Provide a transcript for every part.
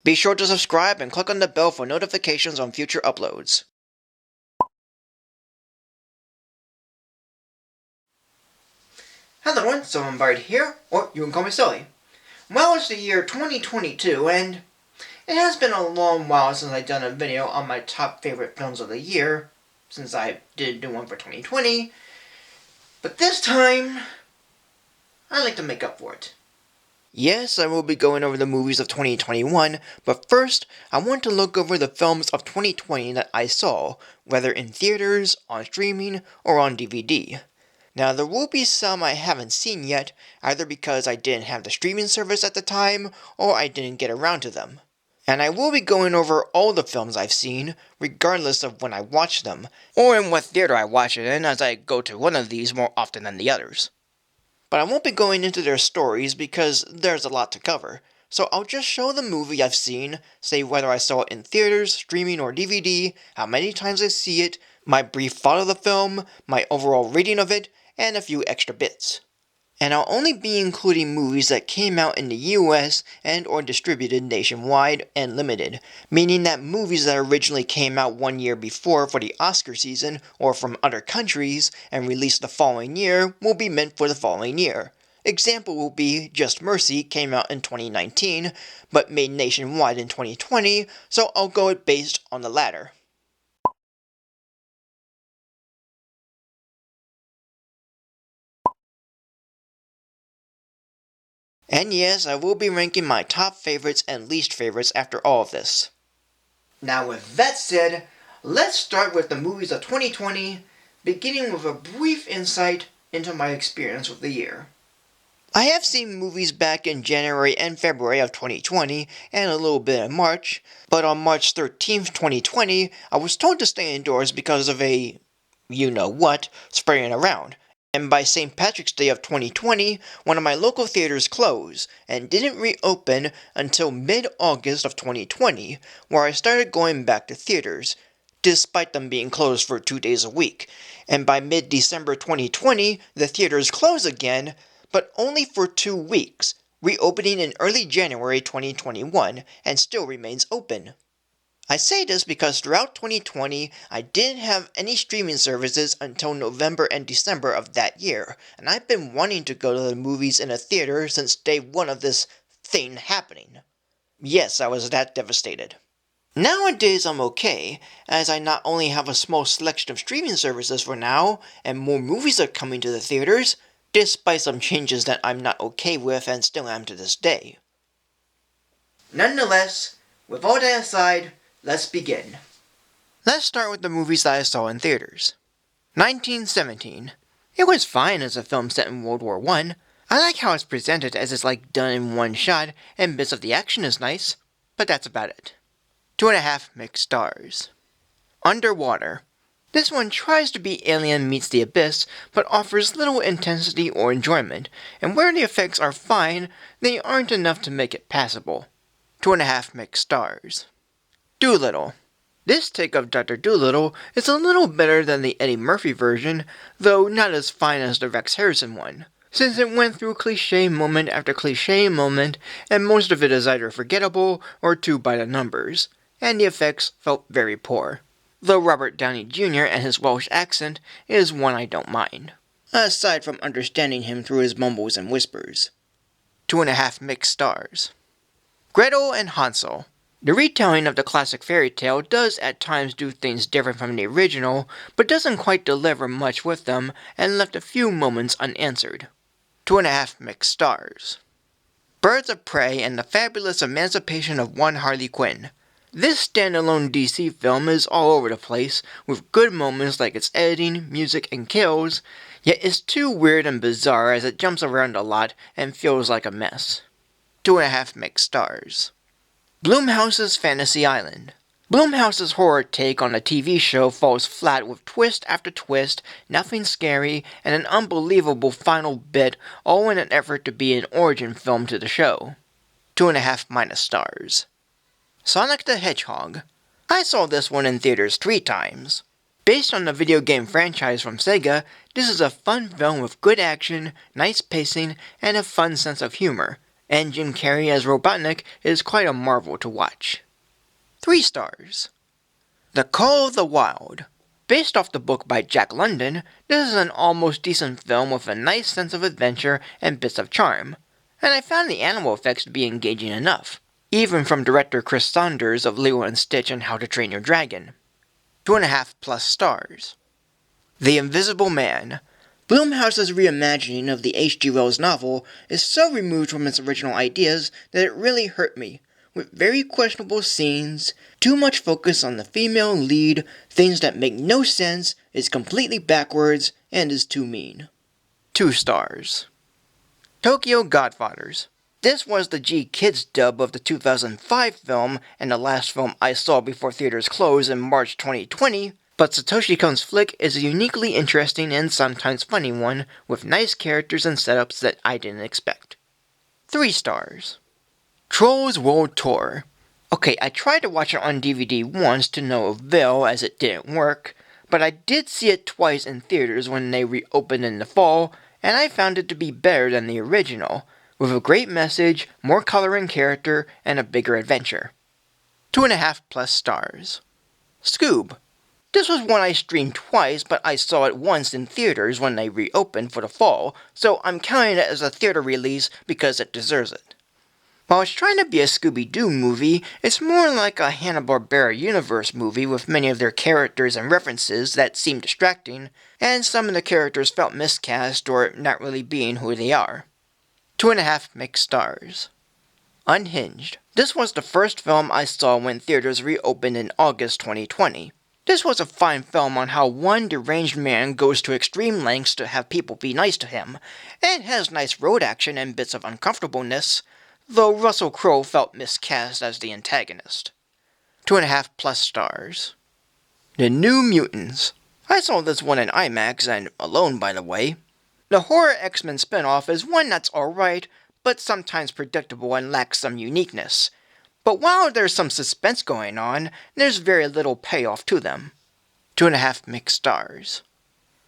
Be sure to subscribe and click on the bell for notifications on future uploads. Hello everyone, so I'm Bard here, or you can call me Sully. Well, it's the year 2022, and it has been a long while since I've done a video on my top favorite films of the year, since I did do one for 2020. But this time, I'd like to make up for it. Yes, I will be going over the movies of 2021, but first, I want to look over the films of 2020 that I saw, whether in theaters, on streaming, or on DVD. Now, there will be some I haven't seen yet, either because I didn't have the streaming service at the time, or I didn't get around to them. And I will be going over all the films I've seen, regardless of when I watched them, or in what theater I watch it in, as I go to one of these more often than the others. But I won't be going into their stories because there's a lot to cover, so I'll just show the movie I've seen, say whether I saw it in theaters, streaming, or DVD, how many times I see it, my brief thought of the film, my overall rating of it, and a few extra bits. And I'll only be including movies that came out in the US and or distributed nationwide and limited, meaning that movies that originally came out 1 year before for the Oscar season or from other countries and released the following year will be meant for the following year. Example will be Just Mercy came out in 2019, but made nationwide in 2020, so I'll go it based on the latter. And yes, I will be ranking my top favorites and least favorites after all of this. Now with that said, let's start with the movies of 2020, beginning with a brief insight into my experience with the year. I have seen movies back in January and February of 2020, and a little bit in March, but on March 13th, 2020, I was told to stay indoors because of a you-know-what spreading around. And by St. Patrick's Day of 2020, one of my local theaters closed, and didn't reopen until mid-August of 2020, where I started going back to theaters, despite them being closed for 2 days a week. And by mid-December 2020, the theaters closed again, but only for 2 weeks, reopening in early January 2021, and still remains open. I say this because throughout 2020, I didn't have any streaming services until November and December of that year, and I've been wanting to go to the movies in a theater since day one of this thing happening. Yes, I was that devastated. Nowadays I'm okay, as I not only have a small selection of streaming services for now, and more movies are coming to the theaters, despite some changes that I'm not okay with and still am to this day. Nonetheless, with all that aside, let's begin. Let's start with the movies that I saw in theaters. 1917. It was fine as a film set in World War I. I like how it's presented as it's like done in one shot, and bits of the action is nice, but that's about it. 2.5 mixed stars. Underwater. This one tries to be Alien meets the Abyss, but offers little intensity or enjoyment, and where the effects are fine, they aren't enough to make it passable. 2.5 mixed stars. Doolittle. This take of Dr. Doolittle is a little better than the Eddie Murphy version, though not as fine as the Rex Harrison one, since it went through cliché moment after cliché moment, and most of it is either forgettable or too by the numbers, and the effects felt very poor. Though Robert Downey Jr. and his Welsh accent is one I don't mind, aside from understanding him through his mumbles and whispers. 2.5 mixed stars. Gretel and Hansel. The retelling of the classic fairy tale does at times do things different from the original, but doesn't quite deliver much with them, and left a few moments unanswered. 2.5 mixed stars. Birds of Prey and the Fabulous Emancipation of One Harley Quinn. This standalone DC film is all over the place, with good moments like its editing, music, and kills, yet it's too weird and bizarre as it jumps around a lot and feels like a mess. 2.5 mixed stars. Blumhouse's Fantasy Island. Blumhouse's horror take on a TV show falls flat with twist after twist, nothing scary, and an unbelievable final bit, all in an effort to be an origin film to the show. 2.5 minus stars. Sonic the Hedgehog. I saw this one in theaters 3 times. Based on the video game franchise from Sega, this is a fun film with good action, nice pacing, and a fun sense of humor. and Jim Carrey as Robotnik is quite a marvel to watch. 3 stars. The Call of the Wild. Based off the book by Jack London, this is an almost decent film with a nice sense of adventure and bits of charm, and I found the animal effects to be engaging enough, even from director Chris Saunders of Lilo and Stitch and How to Train Your Dragon. 2.5+ stars. The Invisible Man. Blumhouse's reimagining of the H.G. Wells novel is so removed from its original ideas that it really hurt me, with very questionable scenes, too much focus on the female lead, things that make no sense, is completely backwards, and is too mean. 2 stars. Tokyo Godfathers. This was the G-Kids dub of the 2005 film and the last film I saw before theaters closed in March 2020, but Satoshi Kon's flick is a uniquely interesting and sometimes funny one with nice characters and setups that I didn't expect. 3 stars. Trolls World Tour. Okay, I tried to watch it on DVD once to no avail as it didn't work, but I did see it twice in theaters when they reopened in the fall, and I found it to be better than the original, with a great message, more color and character, and a bigger adventure. 2.5+ stars. Scoob. This was one I streamed twice, but I saw it once in theaters when they reopened for the fall, so I'm counting it as a theater release because it deserves it. While it's trying to be a Scooby-Doo movie, it's more like a Hanna-Barbera universe movie with many of their characters and references that seem distracting, and some of the characters felt miscast or not really being who they are. 2.5 mixed stars. Unhinged. This was the first film I saw when theaters reopened in August 2020. This was a fine film on how one deranged man goes to extreme lengths to have people be nice to him, and has nice road action and bits of uncomfortableness, though Russell Crowe felt miscast as the antagonist. 2.5+ stars. The New Mutants. I saw this one in IMAX, and alone by the way. The horror X-Men spinoff is one that's alright, but sometimes predictable and lacks some uniqueness. But while there's some suspense going on, there's very little payoff to them. 2.5 mixed stars.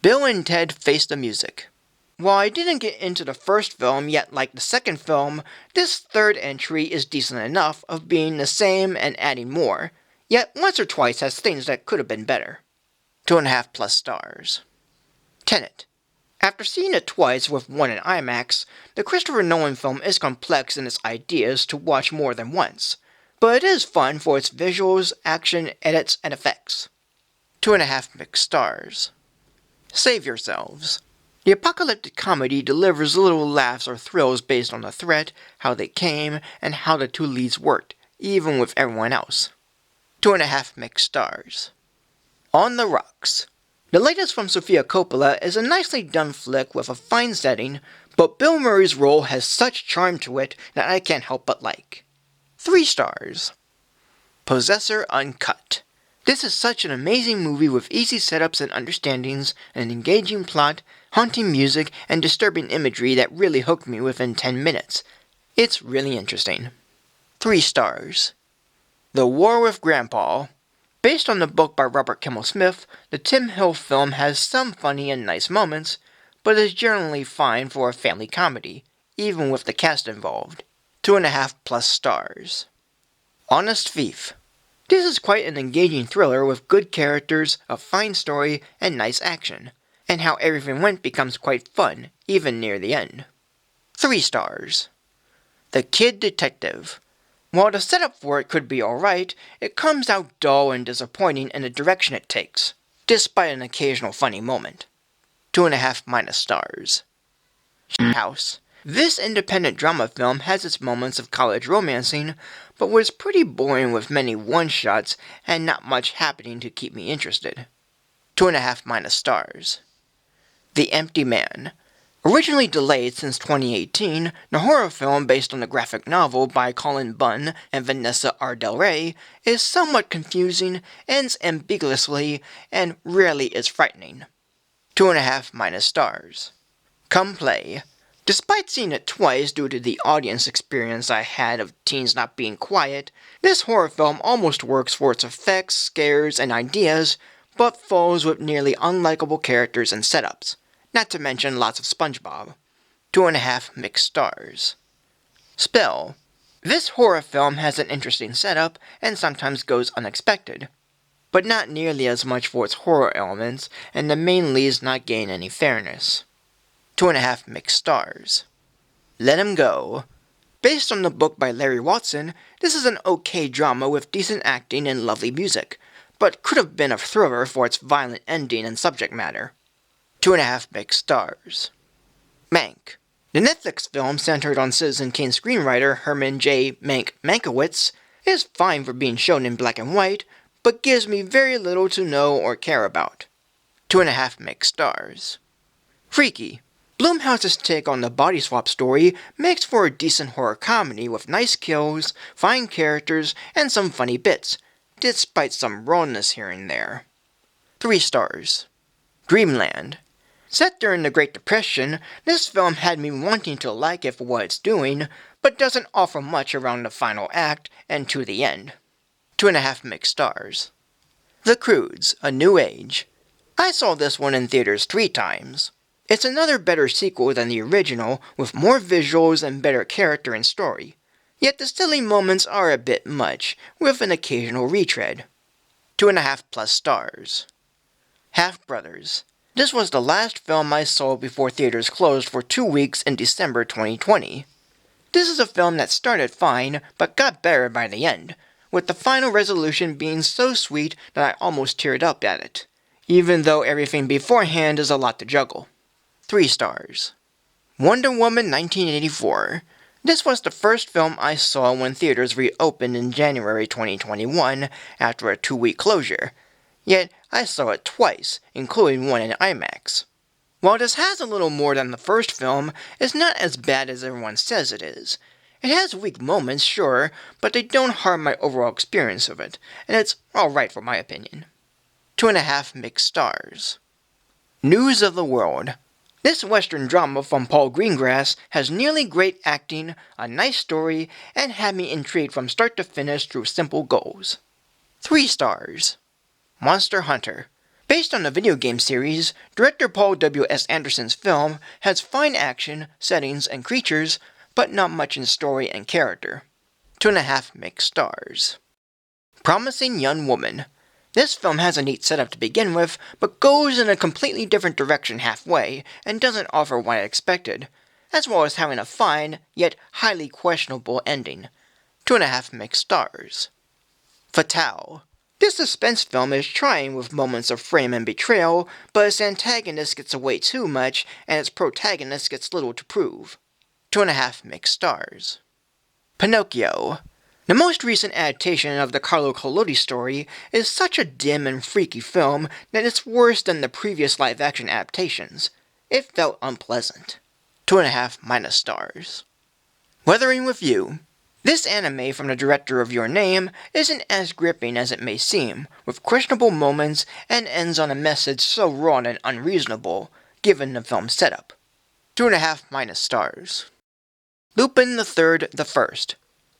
Bill and Ted Face the Music. While I didn't get into the first film yet like the second film, this third entry is decent enough of being the same and adding more, yet once or twice has things that could have been better. 2.5+ stars. Tenet. After seeing it twice with one in IMAX, the Christopher Nolan film is complex in its ideas to watch more than once, but it is fun for its visuals, action, edits, and effects. 2.5 mixed stars. Save Yourselves. The apocalyptic comedy delivers little laughs or thrills based on the threat, how they came, and how the two leads worked, even with everyone else. 2.5 mixed stars. On the Rocks. The latest from Sofia Coppola is a nicely done flick with a fine setting, but Bill Murray's role has such charm to it that I can't help but like. 3 stars. Possessor Uncut. This is such an amazing movie with easy setups and understandings, an engaging plot, haunting music, and disturbing imagery that really hooked me within 10 minutes. It's really interesting. 3 stars. The War with Grandpa. Based on the book by Robert Kimmel Smith, the Tim Hill film has some funny and nice moments, but is generally fine for a family comedy, even with the cast involved. 2.5+ stars. Honest Thief. This is quite an engaging thriller with good characters, a fine story, and nice action, and how everything went becomes quite fun, even near the end. 3 stars. The Kid Detective. While the setup for it could be alright, it comes out dull and disappointing in the direction it takes, despite an occasional funny moment. 2.5- stars. House. This independent drama film has its moments of college romancing, but was pretty boring with many one-shots and not much happening to keep me interested. 2.5- stars. The Empty Man. Originally delayed since 2018, the horror film based on the graphic novel by Colin Bunn and Vanessa Ardell-Ray is somewhat confusing, ends ambiguously, and rarely is frightening. 2.5- stars. Come Play. Despite seeing it twice due to the audience experience I had of teens not being quiet, this horror film almost works for its effects, scares, and ideas, but falls with nearly unlikable characters and setups. Not to mention lots of SpongeBob. 2.5 mixed stars. Spell. This horror film has an interesting setup and sometimes goes unexpected, but not nearly as much for its horror elements, and the main leads not gain any fairness. 2.5 mixed stars. Let 'Em Go. Based on the book by Larry Watson, this is an okay drama with decent acting and lovely music, but could have been a thriller for its violent ending and subject matter. 2.5 mixed stars. Mank. The Netflix film, centered on Citizen Kane screenwriter Herman J. Mankiewicz, is fine for being shown in black and white, but gives me very little to know or care about. 2.5 mixed stars. Freaky. Blumhouse's take on the body swap story makes for a decent horror comedy with nice kills, fine characters, and some funny bits, despite some rawness here and there. 3 stars. Dreamland. Set during the Great Depression, this film had me wanting to like it for what it's doing, but doesn't offer much around the final act and to the end. 2.5 mixed stars. The Croods, A New Age. I saw this one in theaters 3 times. It's another better sequel than the original, with more visuals and better character and story. Yet the silly moments are a bit much, with an occasional retread. 2.5+ stars. Half Brothers. This was the last film I saw before theaters closed for 2 weeks in December 2020. This is a film that started fine, but got better by the end, with the final resolution being so sweet that I almost teared up at it, even though everything beforehand is a lot to juggle. 3 stars. Wonder Woman 1984. This was the first film I saw when theaters reopened in January 2021 after a 2-week closure, yet I saw it twice, including one in IMAX. While this has a little more than the first film, it's not as bad as everyone says it is. It has weak moments, sure, but they don't harm my overall experience of it, and it's alright for my opinion. 2.5 mixed stars. News of the World. This Western drama from Paul Greengrass has nearly great acting, a nice story, and had me intrigued from start to finish through simple goals. 3 stars. Monster Hunter. Based on the video game series, director Paul W.S. Anderson's film has fine action, settings, and creatures, but not much in story and character. 2.5 mixed stars. Promising Young Woman. This film has a neat setup to begin with, but goes in a completely different direction halfway, and doesn't offer what I expected, as well as having a fine, yet highly questionable ending. 2.5 mixed stars. Fatale. This suspense film is trying with moments of frame and betrayal, but its antagonist gets away too much, and its protagonist gets little to prove. 2.5 mixed stars. Pinocchio. The most recent adaptation of the Carlo Collodi story is such a dim and freaky film that it's worse than the previous live-action adaptations. It felt unpleasant. 2.5- stars. Weathering with You. This anime from the director of Your Name isn't as gripping as it may seem, with questionable moments, and ends on a message so raw and unreasonable, given the film's setup. 2.5- stars. Lupin the Third: The First.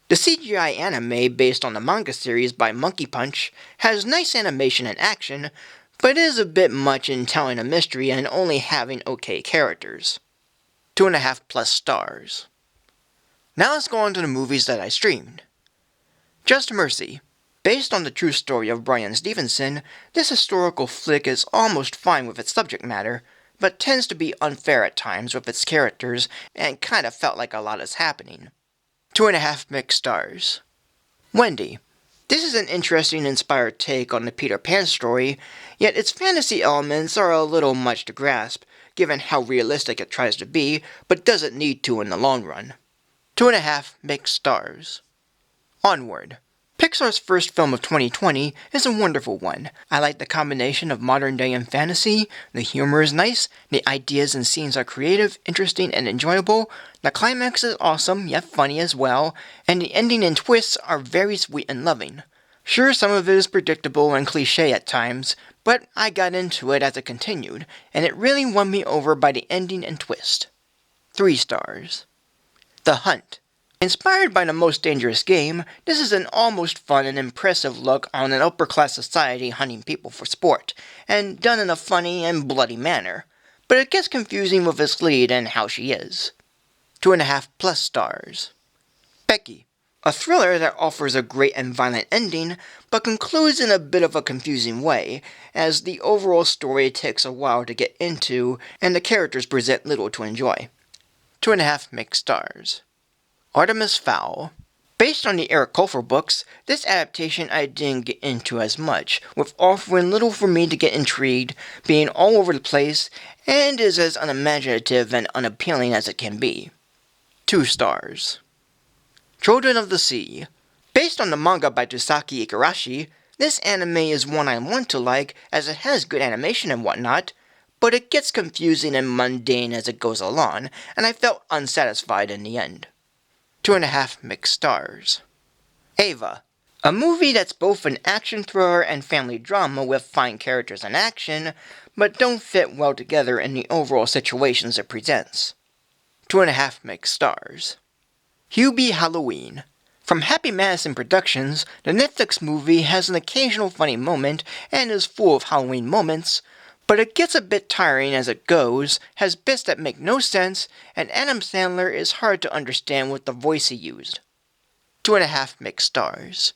The CGI anime based on the manga series by Monkey Punch has nice animation and action, but is a bit much in telling a mystery and only having okay characters. 2.5+ stars. Now let's go on to the movies that I streamed. Just Mercy. Based on the true story of Bryan Stevenson, this historical flick is almost fine with its subject matter, but tends to be unfair at times with its characters, and kinda felt like a lot is happening. 2.5 mixed stars. Wendy. This is an interesting inspired take on the Peter Pan story, yet its fantasy elements are a little much to grasp, given how realistic it tries to be, but doesn't need to in the long run. 2.5 mixed stars. Onward. Pixar's first film of 2020 is a wonderful one. I like the combination of modern day and fantasy, the humor is nice, the ideas and scenes are creative, interesting, and enjoyable, the climax is awesome yet funny as well, and the ending and twists are very sweet and loving. Sure, some of it is predictable and cliche at times, but I got into it as it continued, and it really won me over by the ending and twist. 3 stars. The Hunt. Inspired by The Most Dangerous Game, this is an almost fun and impressive look on an upper-class society hunting people for sport, and done in a funny and bloody manner, but it gets confusing with its lead and how she is. 2.5+ stars. Becky, a thriller that offers a great and violent ending, but concludes in a bit of a confusing way, as the overall story takes a while to get into and the characters present little to enjoy. 2.5 mixed stars. Artemis Fowl. Based on the Eric Colfer books, this adaptation I didn't get into as much, with offering little for me to get intrigued, being all over the place, and is as unimaginative and unappealing as it can be. 2 stars. Children of the Sea. Based on the manga by Tsusaki Igarashi, this anime is one I want to like as it has good animation and whatnot, but it gets confusing and mundane as it goes along, and I felt unsatisfied in the end. 2.5 mixed stars. Ava. A movie that's both an action thriller and family drama with fine characters and action, but don't fit well together in the overall situations it presents. 2.5 mixed stars. Hubie Halloween. From Happy Madison Productions, the Netflix movie has an occasional funny moment and is full of Halloween moments, but it gets a bit tiring as it goes, has bits that make no sense, and Adam Sandler is hard to understand with the voice he used. 2.5 mixed stars.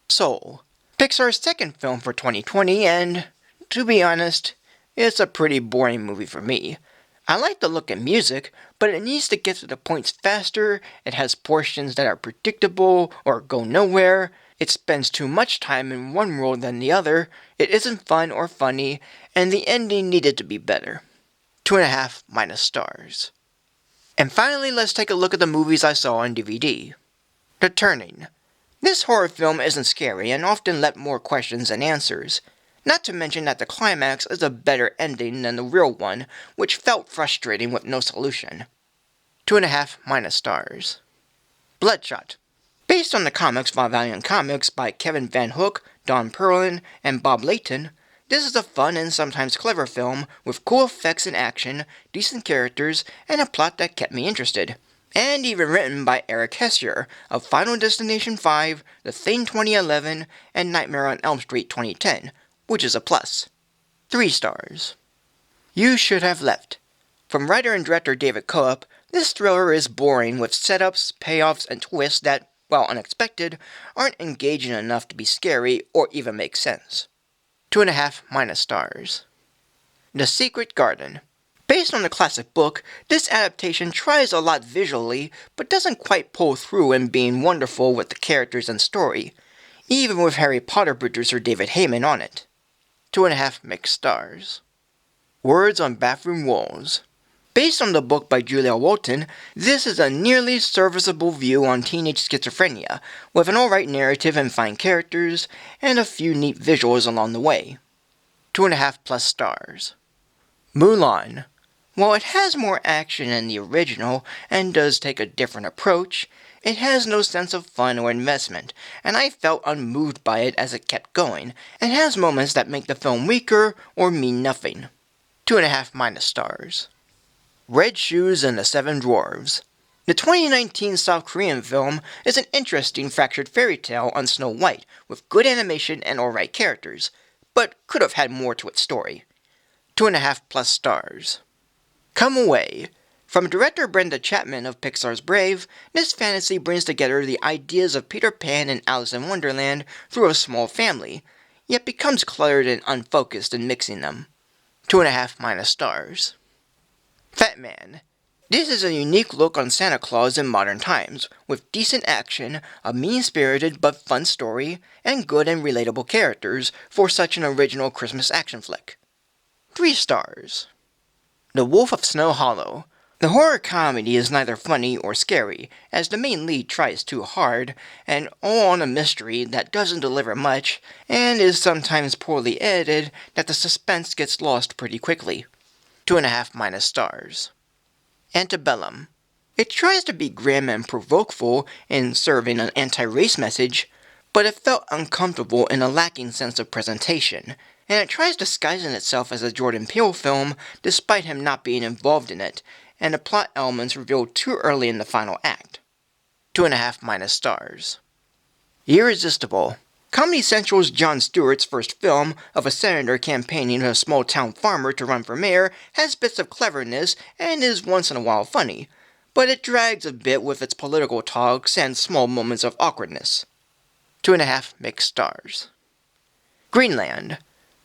Soul. Pixar's second film for 2020, and, to be honest, it's a pretty boring movie for me. I like the look and music, but it needs to get to the points faster, it has portions that are predictable or go nowhere, it spends too much time in one role than the other, it isn't fun or funny, and the ending needed to be better. 2.5 minus stars. And finally, let's take a look at the movies I saw on DVD. The Turning. This horror film isn't scary and often left more questions than answers. Not to mention that the climax is a better ending than the real one, which felt frustrating with no solution. 2.5 minus stars. Bloodshot. Based on the comics from Valiant Comics by Kevin Van Hook, Don Perlin, and Bob Layton, this is a fun and sometimes clever film with cool effects and action, decent characters, and a plot that kept me interested. And even written by Eric Hessier of Final Destination 5, The Thing 2011, and Nightmare on Elm Street 2010, which is a plus. 3 stars. You Should Have Left. From writer and director David Coop, this thriller is boring with setups, payoffs, and twists that, while unexpected, aren't engaging enough to be scary or even make sense. 2.5 minus stars. The Secret Garden. Based on the classic book, this adaptation tries a lot visually, but doesn't quite pull through in being wonderful with the characters and story, even with Harry Potter producer David Heyman on it. 2.5 mixed stars. Words on Bathroom Walls. Based on the book by Julia Walton, this is a nearly serviceable view on teenage schizophrenia, with an alright narrative and fine characters, and a few neat visuals along the way. 2.5 plus stars. Mulan. While it has more action than the original, and does take a different approach, it has no sense of fun or investment, and I felt unmoved by it as it kept going, and has moments that make the film weaker or mean nothing. 2.5 minus stars. Red Shoes and the Seven Dwarves. The 2019 South Korean film is an interesting fractured fairy tale on Snow White, with good animation and alright characters, but could have had more to its story. 2.5 plus stars. Come Away. From director Brenda Chapman of Pixar's Brave, this fantasy brings together the ideas of Peter Pan and Alice in Wonderland through a small family, yet becomes cluttered and unfocused in mixing them. 2.5 minus stars. Fat Man. This is a unique look on Santa Claus in modern times, with decent action, a mean-spirited but fun story, and good and relatable characters for such an original Christmas action flick. 3 stars. The Wolf of Snow Hollow. The horror comedy is neither funny or scary, as the main lead tries too hard, and all on a mystery that doesn't deliver much, and is sometimes poorly edited that the suspense gets lost pretty quickly. 2.5 minus stars. Antebellum. It tries to be grim and provokeful in serving an anti-race message, but it felt uncomfortable in a lacking sense of presentation, and it tries disguising itself as a Jordan Peele film despite him not being involved in it, and the plot elements revealed too early in the final act. 2.5 minus stars. Irresistible. Comedy Central's Jon Stewart's first film of a senator campaigning a small-town farmer to run for mayor has bits of cleverness and is once in a while funny, but it drags a bit with its political talks and small moments of awkwardness. 2.5 mixed stars. Greenland.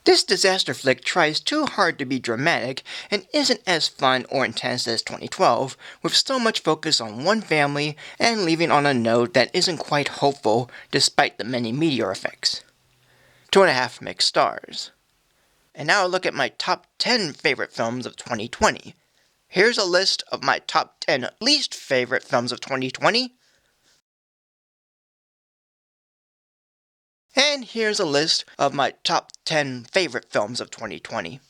This disaster flick tries too hard to be dramatic and isn't as fun or intense as 2012, with so much focus on one family and leaving on a note that isn't quite hopeful despite the many meteor effects. 2.5 mixed stars. And now a look at my top 10 favorite films of 2020. Here's a list of my top 10 least favorite films of 2020. And here's a list of my top 10 favorite films of 2020.